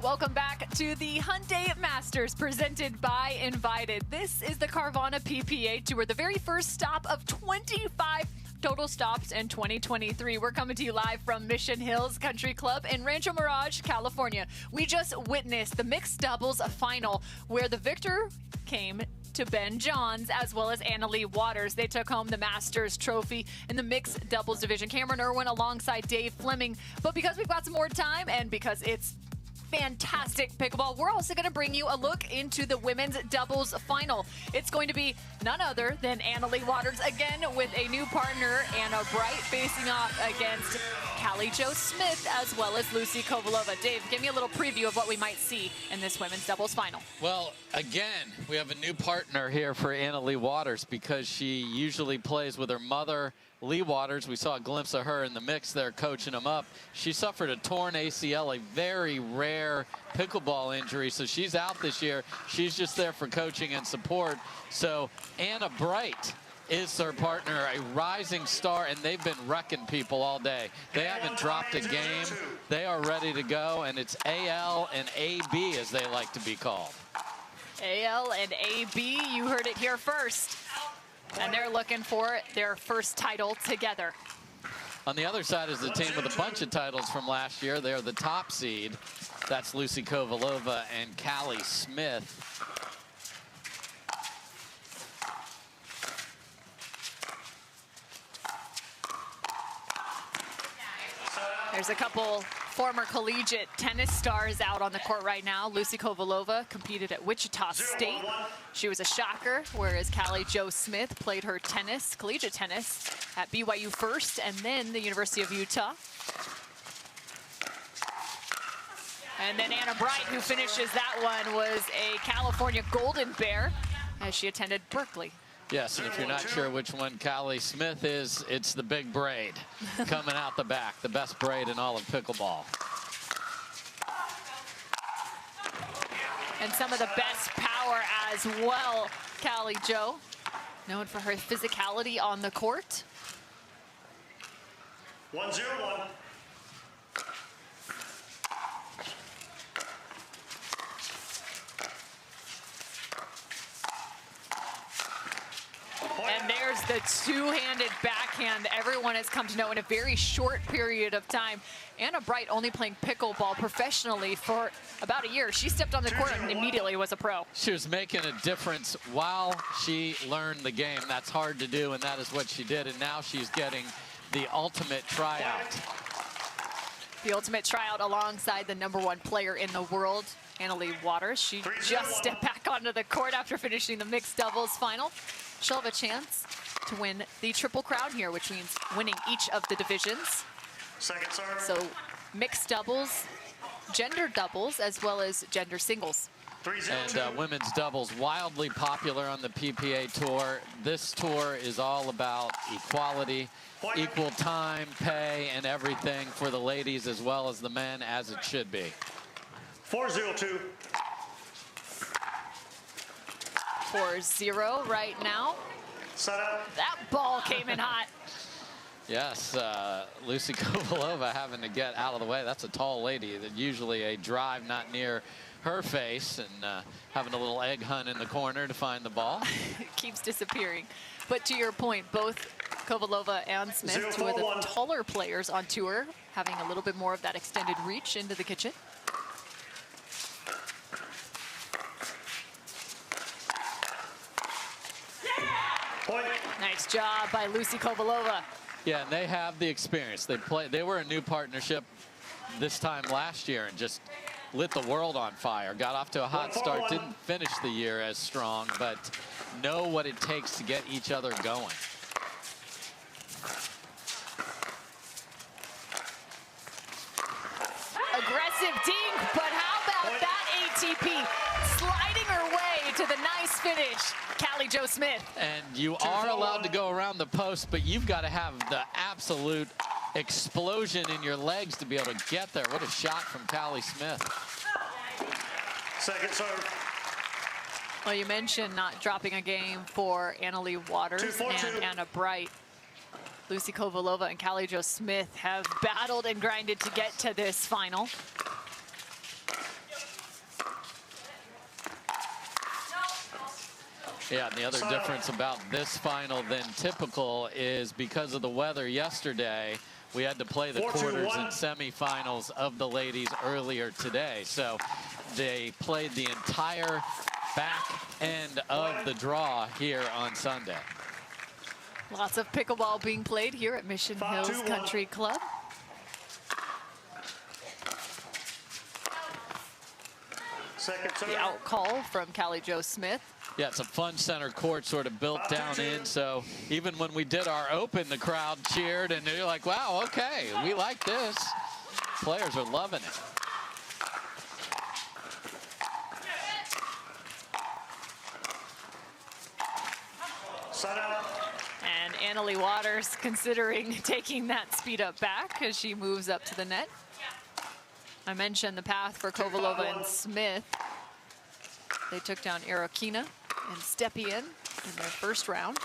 Welcome back to the Hyundai Masters presented by Invited. This is the Carvana PPA Tour, the very first stop of 25 total stops in 2023. We're coming to you live from Mission Hills Country Club in Rancho Mirage, California. We just witnessed the mixed doubles final where the victor came to Ben Johns as well as Leigh Waters. They took home the Masters trophy in the mixed doubles division. Cameron Irwin alongside Dave Fleming. But because we've got some more time and because it's fantastic pickleball, we're also going to bring you a look into the women's doubles final. It's going to be none other than Leigh Waters again with a new partner, Anna Bright, facing off against Callie Jo Smith as well as Lucy Kovalova. Dave, give me a little preview of what we might see in this women's doubles final. Well, again, we have a new partner here for Leigh Waters because she usually plays with her mother, Leigh Waters. We saw a glimpse of her in the mix there coaching them up. She suffered a torn ACL, a very rare pickleball injury, so she's out this year. She's just there for coaching and support. So Anna Bright is her partner, a rising star, and they've been wrecking people all day. They haven't dropped a game. They are ready to go, and it's AL and AB as they like to be called. AL and AB, you heard it here first. And they're looking for their first title together. On the other side is the team with a bunch of titles from last year. They're the top seed. That's Lucy Kovalova and Callie Smith. There's a couple former collegiate tennis stars out on the court right now. Lucy Kovalova competed at Wichita State. She was a shocker, whereas Callie Jo Smith played her tennis, collegiate tennis, at BYU first and then the University of Utah. And then Anna Bright, who finishes that one, was a California Golden Bear as she attended Berkeley. Yes, and if you're not sure which one Callie Smith is, it's the big braid coming out the back, the best braid in all of pickleball. And some of the best power as well, Callie Jo, known for her physicality on the court. 1-0-1. And there's the two-handed backhand everyone has come to know in a very short period of time. Anna Bright only playing pickleball professionally for about a year. She stepped on the court and immediately was a pro. She was making a difference while she learned the game. That's hard to do, and that is what she did. And now she's getting the ultimate tryout. The ultimate tryout alongside the #1 player in the world, Leigh Waters. She just stepped back onto the court after finishing the mixed doubles final. She'll have a chance to win the Triple Crown here, which means winning each of the divisions. Second serve. So mixed doubles, gender doubles, as well as gender singles. And women's doubles, wildly popular on the PPA Tour. This tour is all about equality, equal time, pay, and everything for the ladies as well as the men, as it should be. 4-0-2. 4-0 right now. Set up. That ball came in hot. Yes, Lucy Kovalova having to get out of the way. That's a tall lady. That usually a drive not near her face, and having a little egg hunt in the corner to find the ball. It keeps disappearing. But to your point, both Kovalova and Smith, two of the taller players on tour, having a little bit more of that extended reach into the kitchen. Nice job by Lucy Kovalova. Yeah, and they have the experience. They were a new partnership this time last year and just lit the world on fire. Got off to a hot start, didn't finish the year as strong, but know what it takes to get each other going. Aggressive dink, but how about that ATP sliding her way to the nice finish, Callie Jo Smith. And you are allowed to go around the post, but you've got to have the absolute explosion in your legs to be able to get there. What a shot from Callie Smith. Second serve. Well, you mentioned not dropping a game for Leigh Waters and Anna Bright. Lucy Kovalova and Callie Jo Smith have battled and grinded to get to this final. Yeah, and the other difference about this final than typical is because of the weather yesterday, we had to play the quarters and semifinals of the ladies earlier today. So they played the entire back end of the draw here on Sunday. Lots of pickleball being played here at Mission Hills Country Club. The out call from Callie Jo Smith. Yeah, it's a fun center court sort of built down in, so even when we did our open, the crowd cheered, and you're like, wow, okay, we like this. Players are loving it. And Annalie Waters considering taking that speed up back as she moves up to the net. I mentioned the path for Kovalova and Smith. They took down Arokina and Stepien in their first round.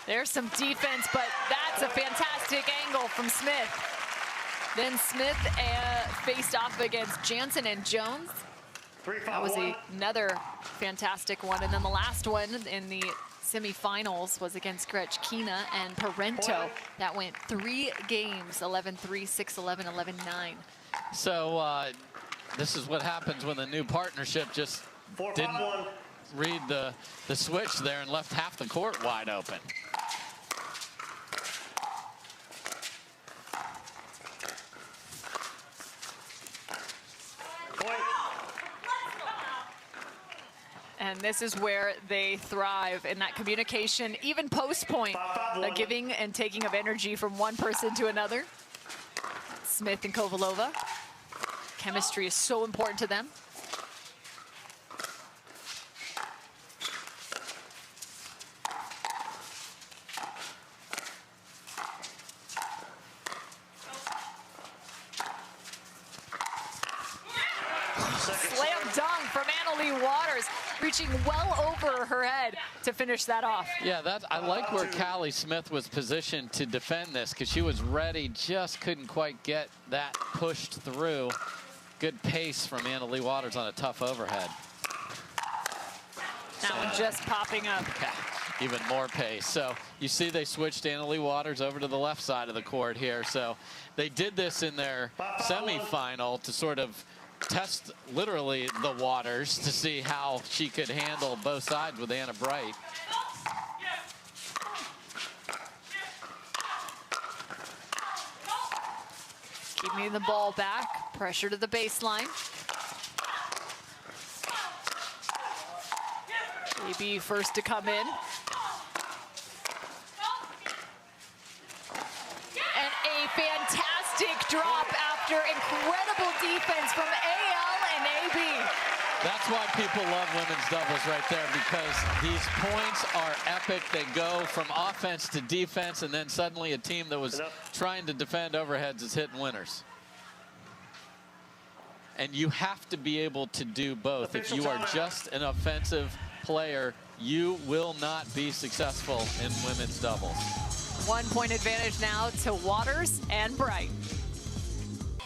There's some defense, but that's a fantastic angle from Smith. Then Smith faced off against Jansen and Jones. That was another fantastic one. And then the last one in the semifinals was against Grechkina and Parento. That went 3 games, 11-3, 6-11, 11-9. So this is what happens when the new partnership just didn't read the switch there and left half the court wide open. And this is where they thrive in that communication, even post-point, the giving and taking of energy from one person to another. Smith and Kovalova. Chemistry is so important to them. Slam dunk from Annalie Waters, reaching well over her head to finish that off. Yeah, I like where Callie Smith was positioned to defend this because she was ready, just couldn't quite get that pushed through. Good pace from Annalie Waters on a tough overhead. That one just popping up. Yeah, even more pace. So you see they switched Annalie Waters over to the left side of the court here. So they did this in their semifinal to sort of test literally the waters to see how she could handle both sides with Anna Bright. Keeping the ball back, pressure to the baseline. AB first to come in. And a fantastic drop after incredible defense from AL and AB. That's why people love women's doubles right there, because these points are epic. They go from offense to defense, and then suddenly a team that was trying to defend overheads is hitting winners. And you have to be able to do both. If you are just an offensive player, you will not be successful in women's doubles. 1 point advantage now to Waters and Bright.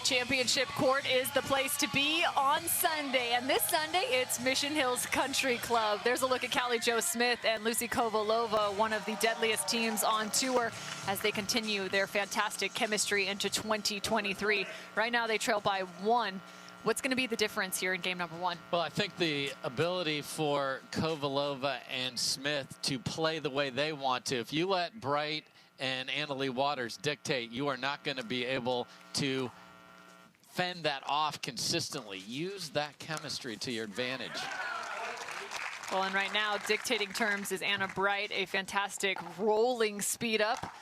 Championship Court is the place to be on Sunday, and this Sunday it's Mission Hills Country Club. There's a look at Callie Jo Smith and Lucy Kovalova, one of the deadliest teams on tour, as they continue their fantastic chemistry into 2023. Right now they trail by 1. What's going to be the difference here in game number 1? Well, I think the ability for Kovalova and Smith to play the way they want to. If you let Bright and Annalie Waters dictate, you are not going to be able to fend that off consistently. Use that chemistry to your advantage. Well, and right now, dictating terms is Anna Bright, a fantastic rolling speed up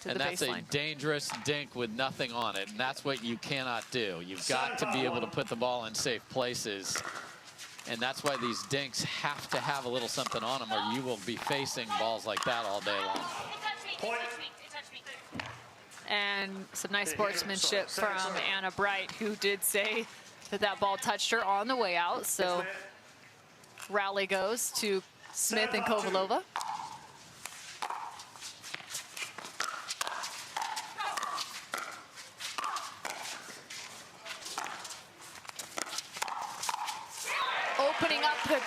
to and the that's baseline. A dangerous dink with nothing on it, and that's what you cannot do. You've got to be able to put the ball in safe places, and that's why these dinks have to have a little something on them, or you will be facing balls like that all day long. Point. And some nice sportsmanship from Anna Bright, who did say that that ball touched her on the way out. So rally goes to Smith and Kovalova.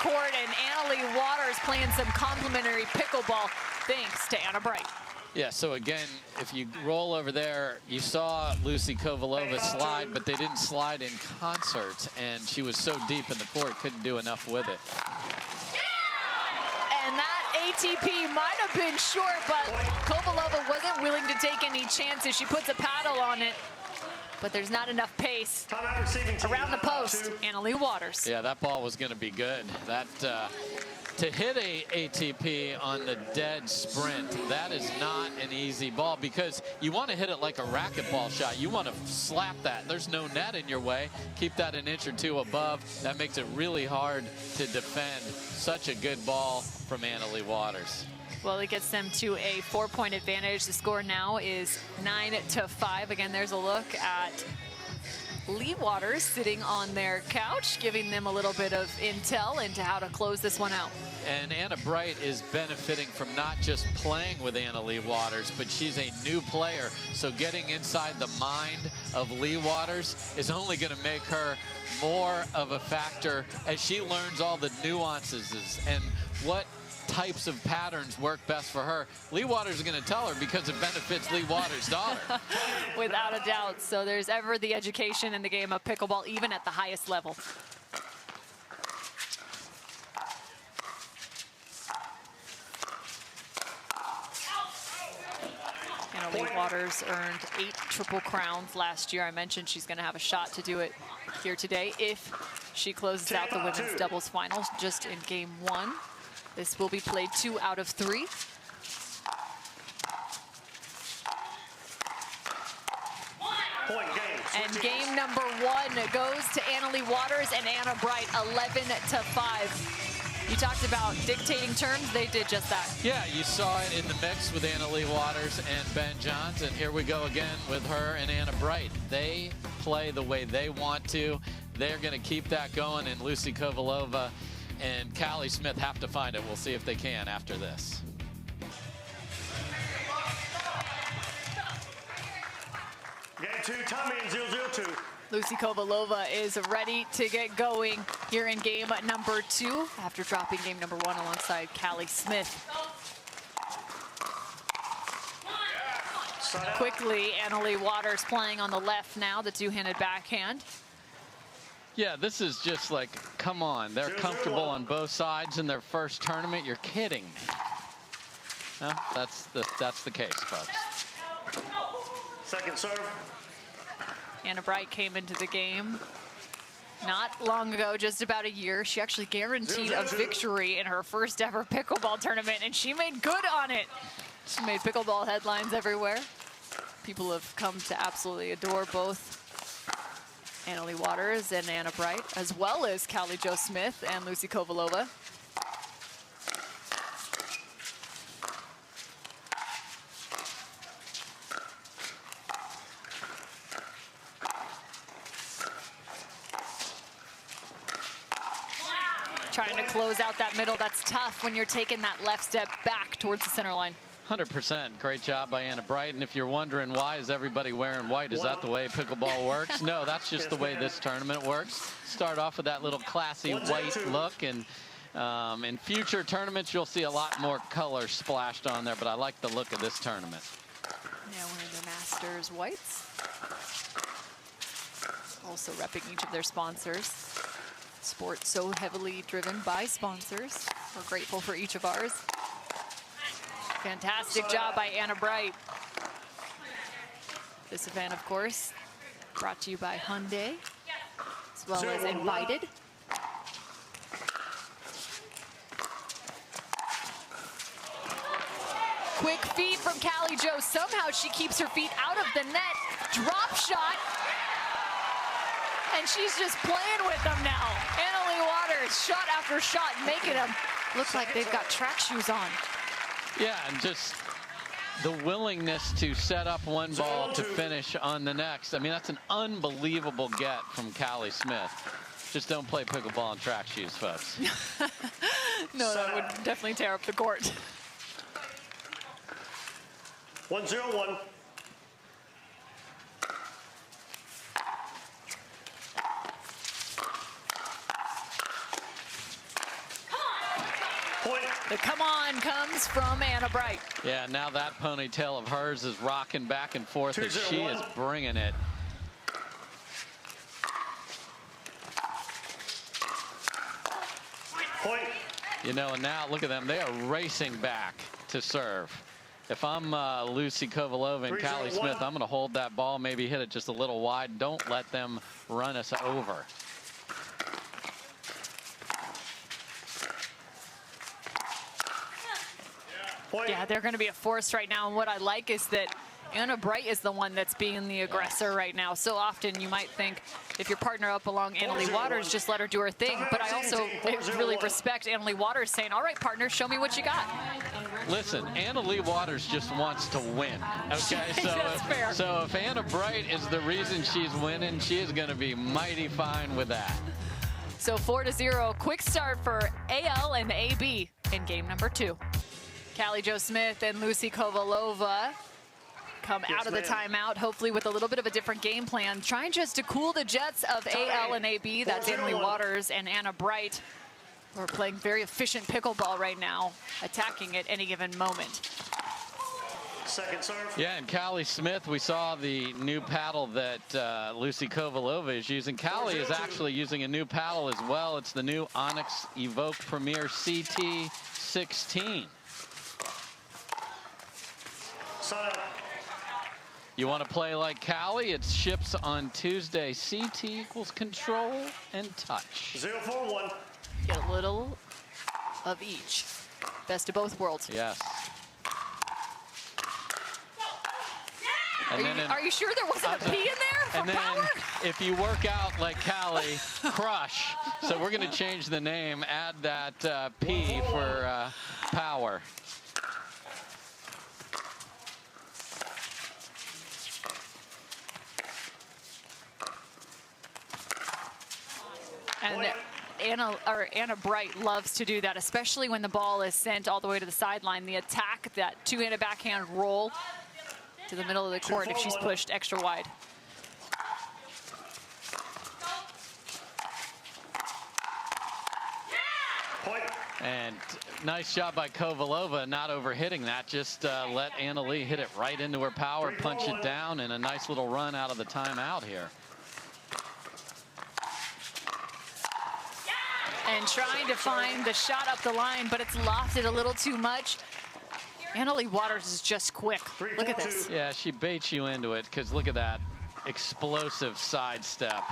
court, and Leigh Waters playing some complimentary pickleball thanks to Anna Bright. Yeah, so again, if you roll over there, you saw Lucy Kovalova slide, but they didn't slide in concert, and she was so deep in the court, couldn't do enough with it. And that ATP might have been short, but Kovalova wasn't willing to take any chances. She puts a paddle on it, but there's not enough pace around the post. Leigh Waters. Yeah, that ball was going to be good. That to hit a ATP on the dead sprint, that is not an easy ball, because you want to hit it like a racquetball shot. You want to slap that. There's no net in your way. Keep that an inch or two above. That makes it really hard to defend. Such a good ball from Leigh Waters. Well, it gets them to a 4-point advantage. The score now is 9-5. Again, there's a look at Leigh Waters sitting on their couch, giving them a little bit of intel into how to close this one out. And Anna Bright is benefiting from not just playing with Leigh Waters, but she's a new player. So getting inside the mind of Leigh Waters is only going to make her more of a factor as she learns all the nuances and what types of patterns work best for her. Leigh Waters is going to tell her because it benefits Leigh Waters' daughter. Without a doubt. So there's ever the education in the game of pickleball, even at the highest level. Leigh Waters earned 8 Triple Crowns last year. I mentioned she's going to have a shot to do it here today if she closes out the women's doubles finals just in game 1. This will be played 2 out of 3. Point game. And game number 1 goes to Leigh Waters and Anna Bright, 11-5. You talked about dictating terms. They did just that. Yeah, you saw it in the mix with Leigh Waters and Ben Johns, and here we go again with her and Anna Bright. They play the way they want to. They're going to keep that going, and Lucy Kovalova and Callie Smith have to find it. We'll see if they can after this. Game 2, Tommy and 0-0-2. Lucy Kovalova is ready to get going here in game number 2 after dropping game number 1 alongside Callie Smith. Quickly, Leigh Waters playing on the left now, the two-handed backhand. Yeah, this is just like, come on. They're comfortable on both sides in their first tournament. You're kidding me. No, that's the case, folks. Second serve. Anna Bright came into the game not long ago, just about a year. She actually guaranteed a victory in her first ever pickleball tournament, and she made good on it. She made pickleball headlines everywhere. People have come to absolutely adore both Leigh Waters and Anna Bright, as well as Callie Jo Smith and Lucy Kovalova. Trying to close out that middle. That's tough when you're taking that left step back towards the center line. 100%. Great job by Anna Bright. And if you're wondering why is everybody wearing white, is that the way pickleball works? No, that's just the way this tournament works. Start off with that little classy white look, and in future tournaments you'll see a lot more color splashed on there, but I like the look of this tournament. Yeah, wearing their Masters whites. Also repping each of their sponsors. Sport so heavily driven by sponsors. We're grateful for each of ours. Fantastic job by Anna Bright. This event, of course, brought to you by Hyundai, as well as Invited. Quick feed from Callie Jo. Somehow she keeps her feet out of the net. Drop shot. And she's just playing with them now. Leigh Waters, shot after shot, making them look like they've got track shoes on. Yeah, and just the willingness to set up one ball to finish on the next. I mean, that's an unbelievable get from Callie Smith. Just don't play pickleball in track shoes, folks. No, that would definitely tear up the court. 1-0-1. comes from Anna Bright. Yeah, now that ponytail of hers is rocking back and forth as she is 2-0-1. bringing it. Point. You know, and now look at them. They are racing back to serve. If I'm Lucy Kovalova and 3-0-1. Callie Smith, I'm going to hold that ball, maybe hit it just a little wide. Don't let them run us over. Point. Yeah, they're going to be a force right now. And what I like is that Anna Bright is the one that's being the aggressor right now. So often you might think if your partner up along Anna Leigh Waters, just let her do her thing. But I also really respect Anna Leigh Waters saying, all right, partner, show me what you got. Listen, Anna Leigh Waters just wants to win. Okay, That's fair. So if Anna Bright is the reason she's winning, she is going to be mighty fine with that. So 4-0, quick start for AL and AB in game number 2. Callie Jo Smith and Lucy Kovalova come out of the timeout, hopefully with a little bit of a different game plan, trying just to cool the jets of AL and AB. That's Anna Leigh Waters and Anna Bright, who are playing very efficient pickleball right now, attacking at any given moment. Second serve. Yeah, and Callie Smith, we saw the new paddle that Lucy Kovalova is using. Callie is actually using a new paddle as well. It's the new Onyx Evoque Premier CT16. Side. You want to play like Callie? It ships on Tuesday. CT equals control and touch. 0-4-1. Get a little of each. Best of both worlds. Yes. Are you sure there wasn't a P in there for and then power? if you work out like Callie, crush. So we're going to change the name, add that P for power. And Anna Bright loves to do that, especially when the ball is sent all the way to the sideline. The attack, that two-handed backhand roll to the middle of the court if she's pushed extra wide. Point. And nice job by Kovalova, not overhitting that. Just let Anna Leigh hit it right into her power, punch it down, and a nice little run out of the timeout here. And trying to find the shot up the line, but it's lofted a little too much. Anna Leigh Waters is just quick. Look at this. Yeah, she baits you into it because look at that explosive sidestep.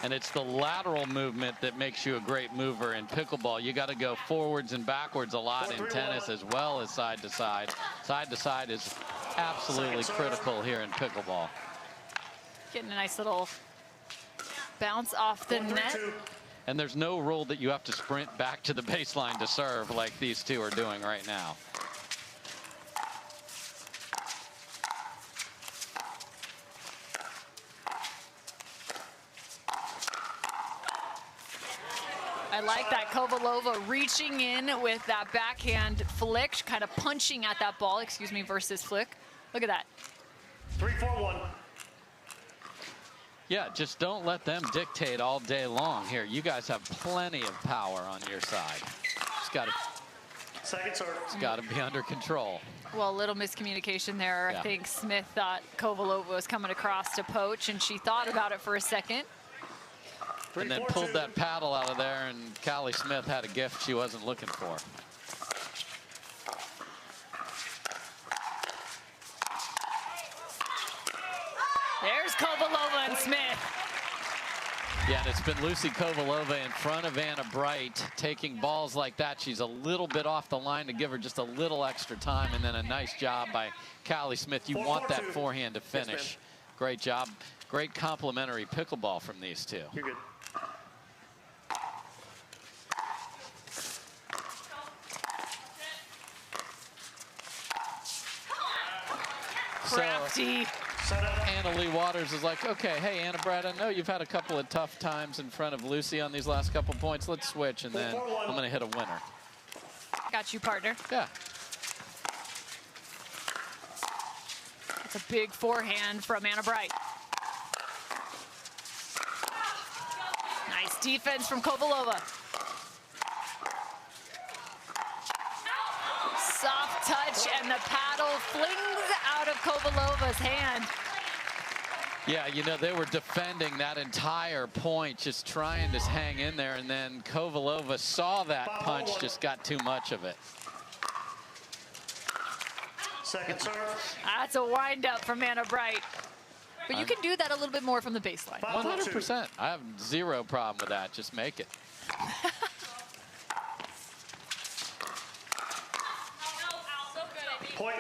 And it's the lateral movement that makes you a great mover in pickleball. You got to go forwards and backwards a lot in tennis as well as side to side. Side to side is absolutely critical here in pickleball. Getting a nice little bounce off the net. And there's no rule that you have to sprint back to the baseline to serve like these two are doing right now. I like that. Kovalova reaching in with that backhand flick, kind of punching at that ball, excuse me, versus flick. Look at that. 3-4-1. Yeah, just don't let them dictate all day long here. You guys have plenty of power on your side. It's got to. Second serve. It's got to be under control. Well, a little miscommunication there. Yeah. I think Smith thought Kovalova was coming across to poach, and she thought about it for a second. And then pulled that paddle out of there, and Callie Smith had a gift she wasn't looking for. There's Kovalova and Smith. Yeah, and it's been Lucy Kovalova in front of Anna Bright taking balls like that. She's a little bit off the line to give her just a little extra time, and then a nice job by Callie Smith. You want that forehand to finish. Great job. Great complementary pickleball from these two. You're good. Crafty. Anna Leigh Waters is like, okay, hey, Anna Bright, I know you've had a couple of tough times in front of Lucy on these last couple points. Let's switch, and then I'm going to hit a winner. Got you, partner. Yeah. It's a big forehand from Anna Bright. Nice defense from Kovalova. Soft touch, and the paddle flings out of Kovalova's hand. Yeah, you know, they were defending that entire point, just trying to hang in there, and then Kovalova saw that punch, just got too much of it. Second serve. That's a wind-up from Anna Bright. But you can do that a little bit more from the baseline. 100%. I have zero problem with that. Just make it. Point.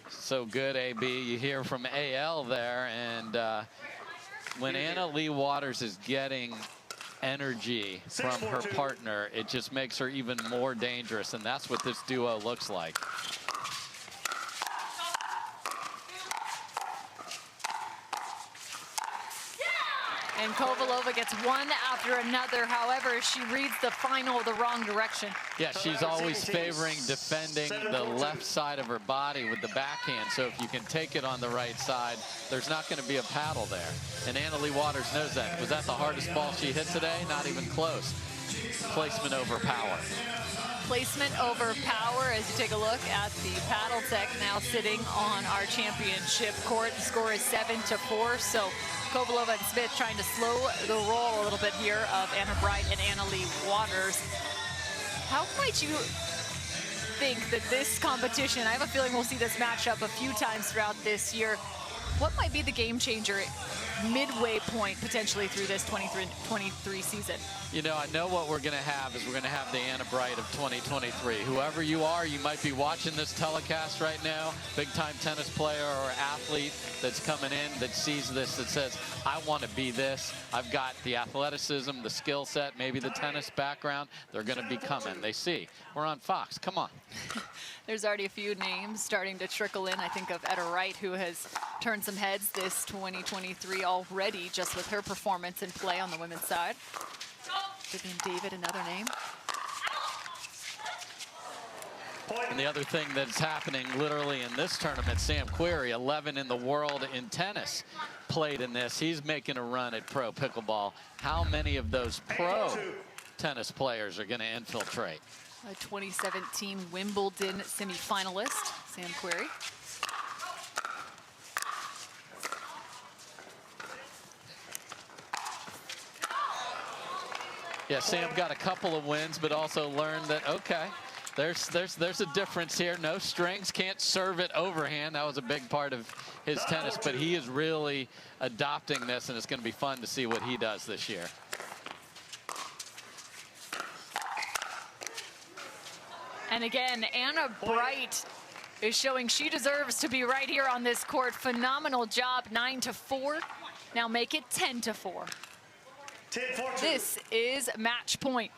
So good, AB. You hear from AL there, and when Leigh Waters is getting energy from her partner, it just makes her even more dangerous, and that's what this duo looks like. And Kovalova gets one after another. However, she reads the final the wrong direction. Yeah, she's always favoring defending the left side of her body with the backhand. So if you can take it on the right side, there's not going to be a paddle there. And Leigh Waters knows that. Was that the hardest ball she hit today? Not even close. Placement over power. Placement over power as you take a look at the paddle tech now sitting on our championship court. The score is 7-4. So Kovalova and Smith trying to slow the roll a little bit here of Anna Bright and Leigh Waters. How might you think that this competition, I have a feeling we'll see this matchup a few times throughout this year. What might be the game changer midway point potentially through this 23 season? You know, I know what we're going to have is we're going to have the Anna Bright of 2023. Whoever you are, you might be watching this telecast right now, big-time tennis player or athlete that's coming in that sees this, that says, I want to be this. I've got the athleticism, the skill set, maybe the tennis background. They're going to be coming. They see. We're on Fox. Come on. There's already a few names starting to trickle in. I think of Etta Wright, who has turned some heads this 2023 already just with her performance and play on the women's side. Vivian David, another name. And the other thing that's happening literally in this tournament, Sam Querrey, 11 in the world in tennis, played in this. He's making a run at pro pickleball. How many of those pro tennis players are going to infiltrate? A 2017 Wimbledon semifinalist, Sam Querrey. Yeah, Sam got a couple of wins, but also learned that, okay, there's a difference here. No strings, can't serve it overhand. That was a big part of his tennis, but he is really adopting this, and it's going to be fun to see what he does this year. And again, Anna Bright is showing she deserves to be right here on this court. Phenomenal job, 9-4. Now make it 10-4. This is match point.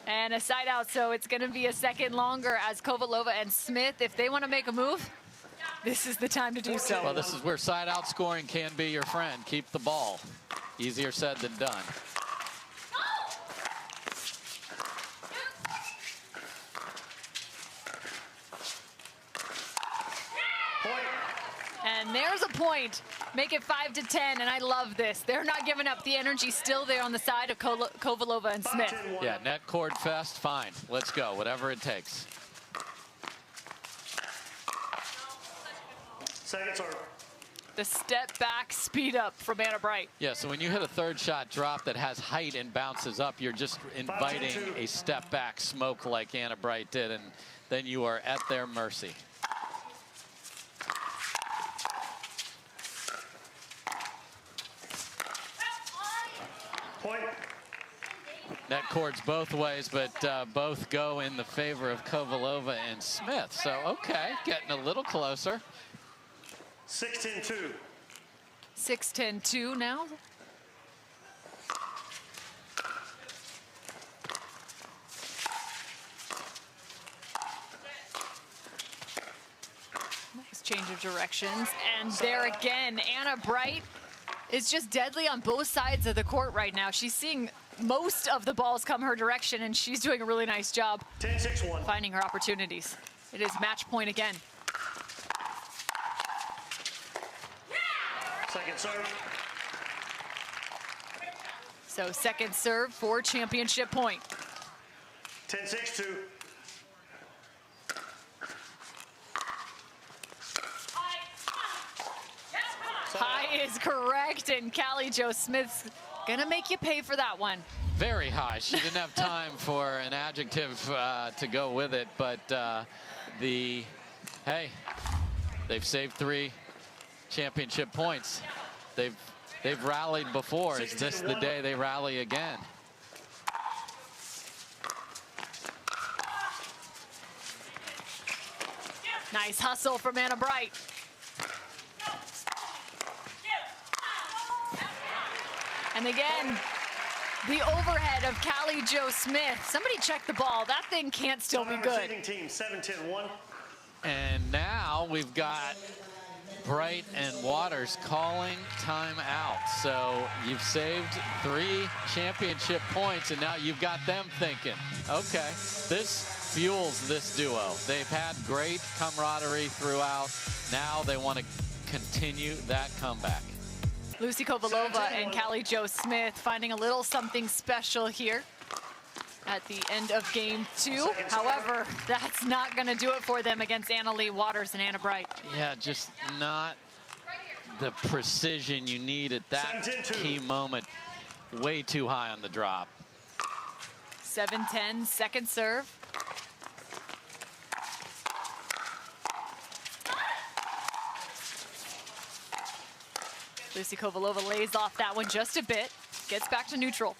And a side out, so it's going to be a second longer as Kovalova and Smith, if they want to make a move, this is the time to do so. Well, this is where side out scoring can be your friend. Keep the ball. Easier said than done. And there's a point. Make it 5-10, and I love this. They're not giving up. The energy still there on the side of Kovalova and Smith. Yeah, net cord fest, fine. Let's go, whatever it takes. Second serve. The step back speed up from Anna Bright. Yeah, so when you hit a third shot drop that has height and bounces up, you're just inviting a step back smoke like Anna Bright did, and then you are at their mercy. Point. Net cords both ways, but both go in the favor of Kovalova and Smith. So, okay, getting a little closer. 16-2. 6-10-2 now. Nice change of directions. And there again, Anna Bright is just deadly on both sides of the court right now. She's seeing most of the balls come her direction, and she's doing a really nice job 10-6-1. finding her opportunities. It is match point again. Second serve. So second serve for championship point. 10-6-2. High is correct, and Callie Jo Smith's gonna make you pay for that one. Very high. She didn't have time for an adjective to go with it, but hey, they've saved 3 championship points. They've rallied before. Is this the day they rally again? Nice hustle from Anna Bright. And again, the overhead of Callie Jo Smith. Somebody check the ball. That thing can't still be good. Receiving team 7-10-1. And now we've got Bright and Waters calling timeout. So you've saved 3 championship points, and now you've got them thinking, okay, this fuels this duo. They've had great camaraderie throughout. Now they want to continue that comeback. Lucy Kovalova and Callie Jo Smith finding a little something special here at the end of game 2. However, that's not going to do it for them against Leigh Waters and Anna Bright. Yeah, just not the precision you need at that key moment. Way too high on the drop. 7-10, second serve. Lucy Kovalova lays off that one just a bit, gets back to neutral.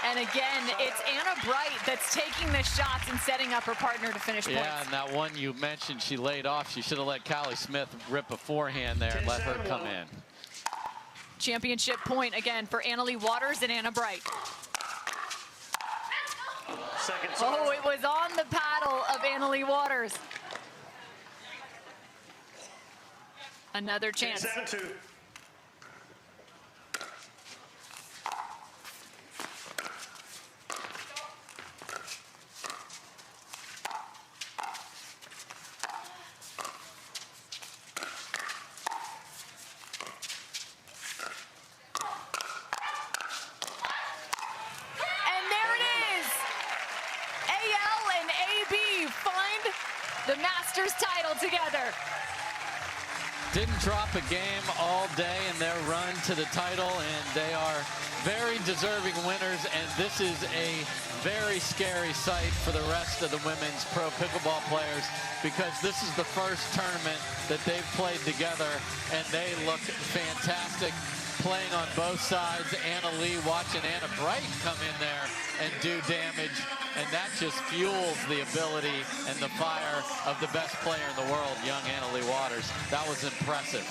And again, it's Anna Bright that's taking the shots and setting up her partner to finish points. Yeah, and that one you mentioned she laid off, she should have let Callie Smith rip a forehand there and let her come in. Championship point again for Leigh Waters and Anna Bright. Oh, it was on the paddle of Leigh Waters. Another chance. 7-2. The Masters title together. Didn't drop a game all day in their run to the title, and they are very deserving winners, and this is a very scary sight for the rest of the women's pro pickleball players, because this is the first tournament that they've played together, and they look fantastic playing on both sides. Leigh watching Anna Bright come in there and do damage, and that just fuels the ability and the fire of the best player in the world, young Leigh Waters. That was impressive.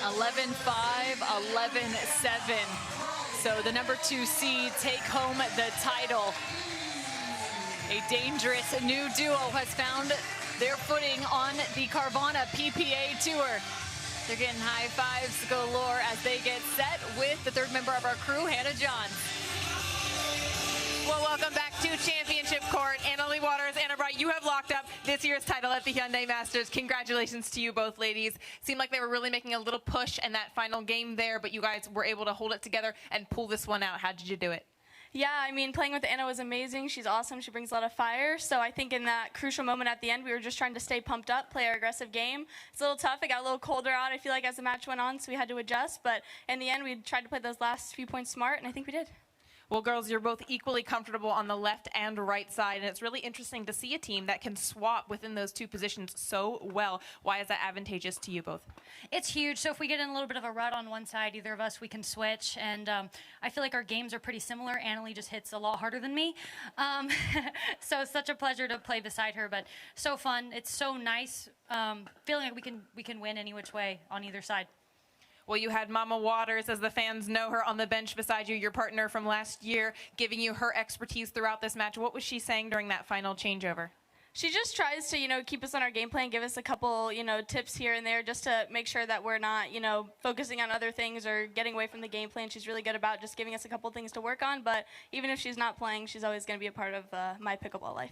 11-5, 11-7. So the number 2 seed take home the title. A dangerous new duo has found their footing on the Carvana PPA Tour. They're getting high fives galore as they get set with the 3rd member of our crew, Hannah Johns. Well, welcome back to Championship Court. Leigh Waters, Anna Bright, you have locked up this year's title at the Hyundai Masters. Congratulations to you both, ladies. Seemed like they were really making a little push in that final game there, but you guys were able to hold it together and pull this one out. How did you do it? Yeah, I mean, playing with Anna was amazing. She's awesome. She brings a lot of fire. So I think in that crucial moment at the end, we were just trying to stay pumped up, play our aggressive game. It's a little tough. It got a little colder out, I feel like, as the match went on, so we had to adjust. But in the end, we tried to play those last few points smart, and I think we did. Well, girls, you're both equally comfortable on the left and right side, and it's really interesting to see a team that can swap within those 2 positions so well. Why is that advantageous to you both? It's huge. So if we get in a little bit of a rut on one side, either of us, we can switch. And I feel like our games are pretty similar. Leigh just hits a lot harder than me. So it's such a pleasure to play beside her, but so fun. It's so nice feeling like we can win any which way on either side. Well, you had Mama Waters, as the fans know her, on the bench beside you, your partner from last year, giving you her expertise throughout this match. What was she saying during that final changeover? She just tries to, keep us on our game plan, give us a couple, tips here and there just to make sure that we're not, focusing on other things or getting away from the game plan. She's really good about just giving us a couple things to work on, but even if she's not playing, she's always going to be a part of my pickleball life.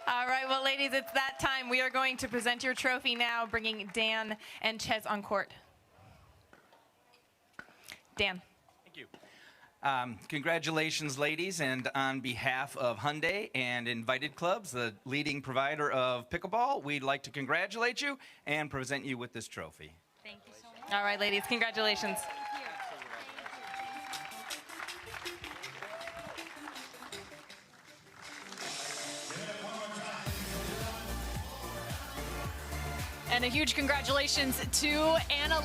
All right, well, ladies, it's that time. We are going to present your trophy now, bringing Dan and Ches on court. Dan. Thank you. Congratulations, ladies, and on behalf of Hyundai and Invited Clubs, the leading provider of pickleball, we'd like to congratulate you and present you with this trophy. Thank you so much. All right, ladies, congratulations. And a huge congratulations to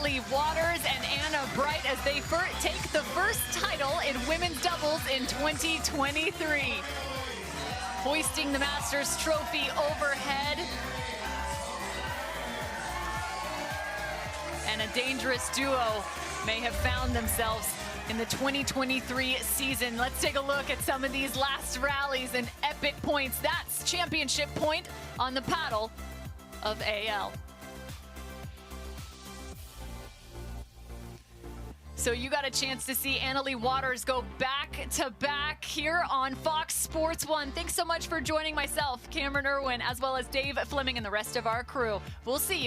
Leigh Waters and Anna Bright as they take the first title in women's doubles in 2023. Hoisting the Masters trophy overhead. And a dangerous duo may have found themselves in the 2023 season. Let's take a look at some of these last rallies and epic points. That's championship point on the paddle of AL. So you got a chance to see Leigh Waters go back-to-back here on Fox Sports 1. Thanks so much for joining myself, Cameron Irwin, as well as Dave Fleming and the rest of our crew. We'll see you.